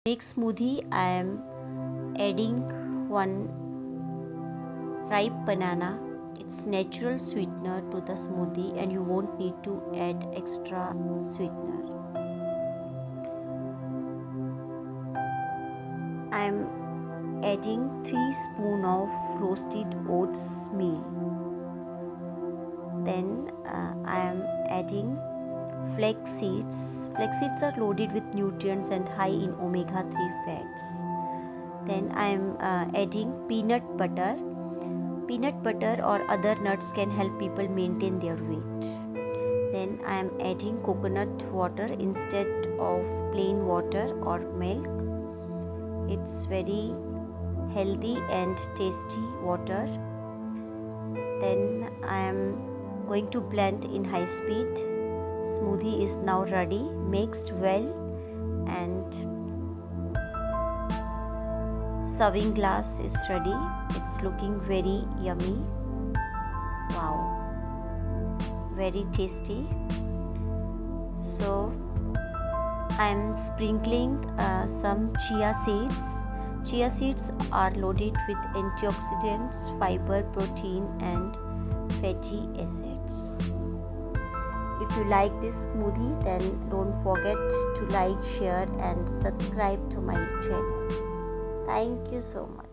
Make smoothie, I am adding one ripe banana. It's natural sweetener to the smoothie and you won't need to add extra sweetener. I am adding 3 spoons of roasted oats meal. Then I am adding flax seeds. Flax seeds are loaded with nutrients and high in omega-3 fats. Then I am adding peanut butter. Peanut butter or other nuts can help people maintain their weight. Then I am adding coconut water instead of plain water or milk. It's very healthy and tasty water. Then I am going to blend in high speed. Smoothie is now ready, mixed well, and serving glass is ready. It's looking very yummy. Wow, very tasty. So I am sprinkling some chia seeds. Chia seeds are loaded with antioxidants, fiber, protein and fatty acids. If you like this smoothie, then don't forget to like, share and subscribe to my channel. Thank you so much.